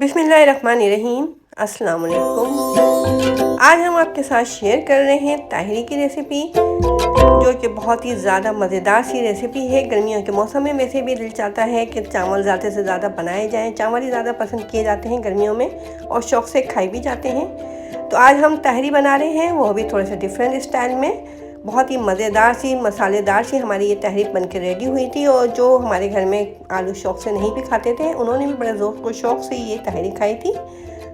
बिस्मिल्लाहिर्रहमानिर्रहीम। अस्सलाम वालेकुम। आज हम आपके साथ शेयर कर रहे हैं ताहिरी की रेसिपी, जो कि बहुत ही ज़्यादा मज़ेदार सी रेसिपी है। गर्मियों के मौसम में वैसे भी दिल चाहता है कि चावल ज़्यादा से ज़्यादा बनाए जाएं। चावल ही ज़्यादा पसंद किए जाते हैं गर्मियों में और शौक़ से खाए भी जाते हैं। तो आज हम ताहिरी बना रहे हैं, वो भी थोड़े से डिफरेंट स्टाइल में। बहुत ही मज़ेदार सी मसालेदार सी हमारी ये तहरीक बन के रेडी हुई थी, और जो हमारे घर में आलू शौक़ से नहीं भी खाते थे, उन्होंने भी बड़े ज़ोर शौक़ से ये तहरी खाई थी।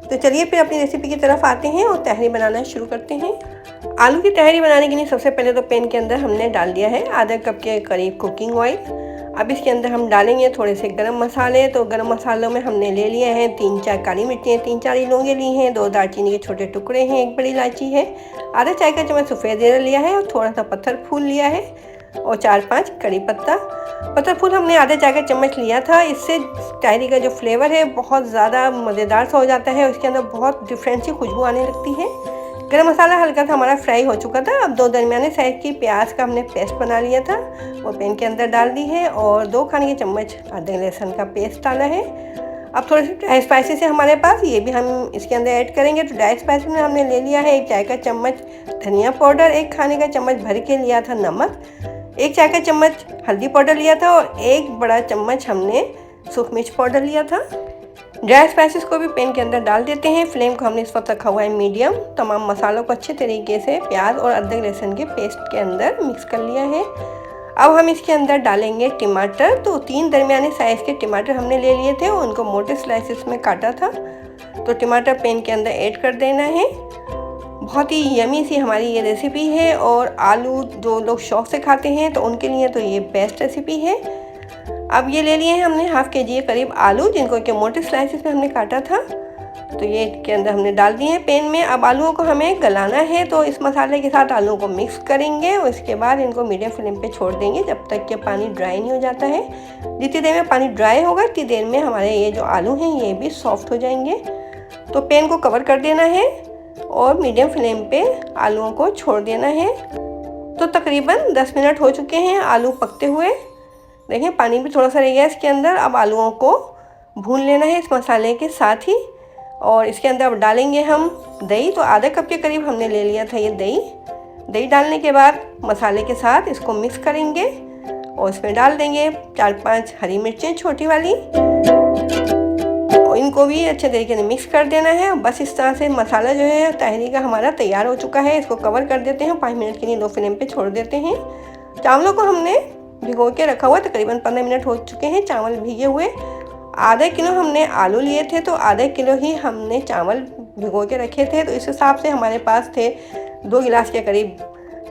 तो चलिए फिर अपनी रेसिपी की तरफ आते हैं और तहरी बनाना शुरू करते हैं। आलू की तहरी बनाने के लिए सबसे पहले तो पैन के अंदर हमने डाल दिया है आधा कप के करीब कुकिंग ऑयल। अब इसके अंदर हम डालेंगे थोड़े से गरम मसाले। तो गरम मसालों में हमने ले लिए हैं 3-4 काली मिर्चें, 3-4 लौंगे ली हैं, 2 दालचीनी के छोटे टुकड़े हैं, 1 बड़ी इलायची है, आधा चाय का चम्मच सफ़ेद ज़ीरा लिया है और थोड़ा सा पत्थर फूल लिया है और 4-5 कड़ी पत्ता। पत्थर फूल हमने आधा चाय का चम्मच लिया था। इससे तहरी का जो फ्लेवर है बहुत ज़्यादा मज़ेदार सा हो जाता है, उसके अंदर बहुत डिफरेंट सी खुशबू आने लगती है। गरम मसाला हल्का सा हमारा फ्राई हो चुका था। अब 2 दरमियाने साइज़ की प्याज का हमने पेस्ट बना लिया था, वो पैन के अंदर डाल दी है और 2 खाने के चम्मच अदरक लहसुन का पेस्ट डाला है। अब थोड़े से ड्राई स्पाइसेस है हमारे पास, ये भी हम इसके अंदर ऐड करेंगे। तो ड्राई स्पाइसेस में हमने ले लिया है 1 चाय का चम्मच धनिया पाउडर, 1 खाने का चम्मच भर के लिया था नमक, 1 चाय का चम्मच हल्दी पाउडर लिया था और 1 बड़ा चम्मच हमने सूख मिर्च पाउडर लिया था। ड्राई स्पाइसेस को भी पैन के अंदर डाल देते हैं। फ्लेम को हमने इस वक्त रखा हुआ है मीडियम। तमाम मसालों को अच्छे तरीके से प्याज और अदरक लहसुन के पेस्ट के अंदर मिक्स कर लिया है। अब हम इसके अंदर डालेंगे टमाटर। तो 3 दरमियाने साइज़ के टमाटर हमने ले लिए थे, उनको मोटे स्लाइसेस में काटा था। तो टमाटर पैन के अंदर ऐड कर देना है। बहुत ही यमी सी हमारी ये रेसिपी है, और आलू जो लोग शौक़ से खाते हैं तो उनके लिए तो ये बेस्ट रेसिपी है। अब ये ले लिए हैं हमने हाफ़ के करीब आलू, जिनको कि मोटे स्लाइसेस में हमने काटा था। तो ये के अंदर हमने डाल दिए हैं पैन में। अब आलूओं को हमें गलाना है, तो इस मसाले के साथ आलूओं को मिक्स करेंगे और इसके बाद इनको मीडियम फ्लेम पे छोड़ देंगे जब तक कि पानी ड्राई नहीं हो जाता है। जितनी देर में पानी ड्राई होगा उतनी देर में हमारे ये जो आलू हैं ये भी सॉफ्ट हो जाएंगे। तो पैन को कवर कर देना है और मीडियम फ्लेम पे आलूओं को छोड़ देना है। तो तकरीबन 10 मिनट हो चुके हैं आलू पकते हुए। देखें पानी भी थोड़ा सा रह गया इसके अंदर। अब आलूओं को भून लेना है इस मसाले के साथ ही, और इसके अंदर अब डालेंगे हम दही। तो आधा कप के करीब हमने ले लिया था ये दही डालने के बाद मसाले के साथ इसको मिक्स करेंगे और इसमें डाल देंगे 4-5 हरी मिर्चें छोटी वाली, और इनको भी अच्छे तरीके से मिक्स कर देना है। बस इस तरह से मसाला जो है तहरी का हमारा तैयार हो चुका है। इसको कवर कर देते हैं, 5 मिनट के लिए लो फ्लेम पे छोड़ देते हैं। चावलों को हमने भिगो के रखा हुआ, तकरीबन 15 मिनट हो चुके हैं चावल भीगे हुए। आधा किलो हमने आलू लिए थे, तो आधा किलो ही हमने चावल भिगो के रखे थे। तो इस हिसाब से हमारे पास थे 2 गिलास के करीब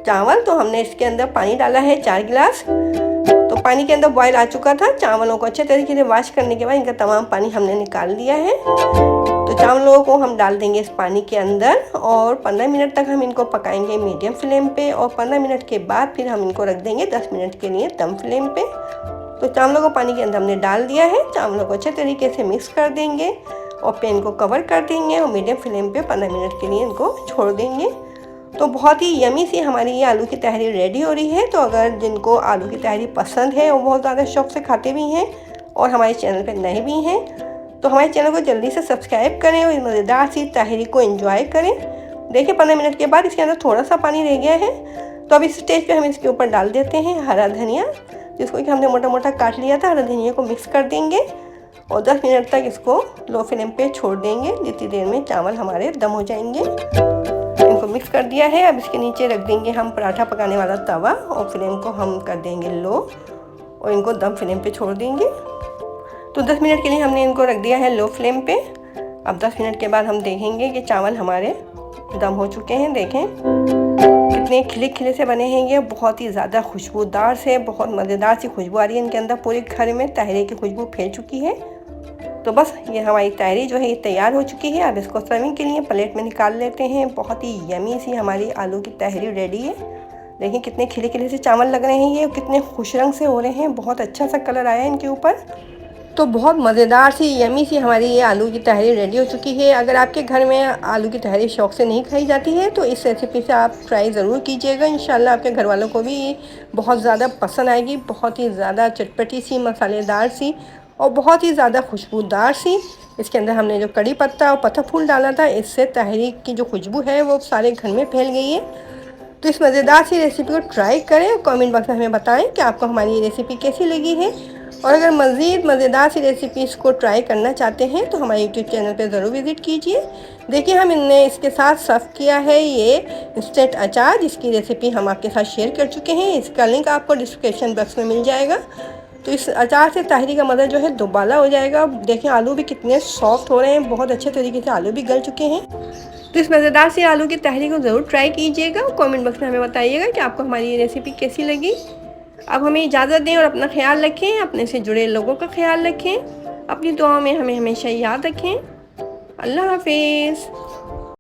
चावल। तो हमने इसके अंदर पानी डाला है 4 गिलास। तो पानी के अंदर बॉयल आ चुका था। चावलों को अच्छे तरीके से वॉश करने के बाद इनका तमाम पानी हमने निकाल दिया है। तो चावलों को हम डाल देंगे इस पानी के अंदर और 15 मिनट तक हम इनको पकाएंगे मीडियम फ्लेम पे, और 15 मिनट के बाद फिर हम इनको रख देंगे 10 मिनट के लिए कम फ्लेम पे। तो चावलों को पानी के अंदर हमने डाल दिया है। चावलों को अच्छे तरीके से मिक्स कर देंगे और पैन को कवर कर देंगे और मीडियम फ्लेम पे 15 मिनट के लिए इनको छोड़ देंगे। तो बहुत ही यमी सी हमारी ये आलू की तहरी रेडी हो रही है। तो अगर जिनको आलू की तहरी पसंद है और बहुत ज़्यादा शौक़ से खाते भी हैं और हमारे चैनल पर नए भी हैं, तो हमारे चैनल को जल्दी से सब्सक्राइब करें और इस मज़ेदार सी तहरी को एंजॉय करें। देखिए 15 मिनट के बाद इसके अंदर थोड़ा सा पानी रह गया है। तो अब इस स्टेज पे हम इसके ऊपर डाल देते हैं हरा धनिया, जिसको कि हमने मोटा मोटा काट लिया था। हरा धनिया को मिक्स कर देंगे और 10 मिनट तक इसको लो फ्लेम पे छोड़ देंगे, जितनी देर में चावल हमारे दम हो जाएंगे। इनको मिक्स कर दिया है। अब इसके नीचे रख देंगे हम पराठा पकाने वाला तवा और फ्लेम को हम कर देंगे लो और इनको दम फ्लेम पे छोड़ देंगे। तो 10 मिनट के लिए हमने इनको रख दिया है लो फ्लेम पे। अब 10 मिनट के बाद हम देखेंगे कि चावल हमारे दम हो चुके हैं। देखें कितने खिले खिले से बने हैं। ये बहुत ही ज़्यादा खुशबूदार से, बहुत मज़ेदार सी खुशबू आ रही है इनके अंदर। पूरे घर में तहरी की खुशबू फैल चुकी है। तो बस ये हमारी तहरी जो है ये तैयार हो चुकी है। अब इसको सर्विंग के लिए प्लेट में निकाल लेते हैं। बहुत ही यमी सी हमारी आलू की तहरी रेडी है। देखिए कितने खिले खिले से चावल लग रहे हैं, ये कितने खुश रंग से हो रहे हैं। बहुत अच्छा सा कलर आया है इनके ऊपर। तो बहुत मज़ेदार सी यमी सी हमारी ये आलू की तहरी रेडी हो चुकी है। अगर आपके घर में आलू की तहरी शौक़ से नहीं खाई जाती है तो इस रेसिपी से आप ट्राई ज़रूर कीजिएगा। इंशाल्लाह आपके घर वालों को भी बहुत ज़्यादा पसंद आएगी। बहुत ही ज़्यादा चटपटी सी, मसालेदार सी और बहुत ही ज़्यादा खुशबूदार सी। इसके अंदर हमने जो कड़ी पत्ता और पत्ता फूल डाला था, इससे तहरी की जो खुशबू है वो सारे घर में फैल गई है। तो इस मज़ेदार सी रेसिपी को ट्राई करें और कमेंट बॉक्स में हमें बताएं कि आपको हमारी ये रेसिपी कैसी लगी है। और अगर मज़ीद मज़ेदार सी रेसिपीज़ को ट्राई करना चाहते हैं तो हमारे यूट्यूब चैनल पर ज़रूर विज़िट कीजिए। देखिए हमने इसके साथ सर्व किया है ये इंस्टेंट अचार, जिसकी रेसिपी हम आपके साथ शेयर कर चुके हैं। इसका लिंक आपको डिस्क्रिप्शन बॉक्स में मिल जाएगा। तो इस अचार से ताहिरी का मज़ा जो है दोबाला हो जाएगा। देखें आलू भी कितने सॉफ्ट हो रहे हैं, बहुत अच्छे तरीके से आलू भी गल चुके हैं। तो इस मज़ेदार सी आलू की तहरी को ज़रूर ट्राई कीजिएगा। कमेंट बॉक्स में हमें बताइएगा कि आपको हमारी ये रेसिपी कैसी लगी। अब हमें इजाज़त दें और अपना ख्याल रखें, अपने से जुड़े लोगों का ख्याल रखें, अपनी दुआओं में हमें हमेशा याद रखें। अल्लाह हाफिज़।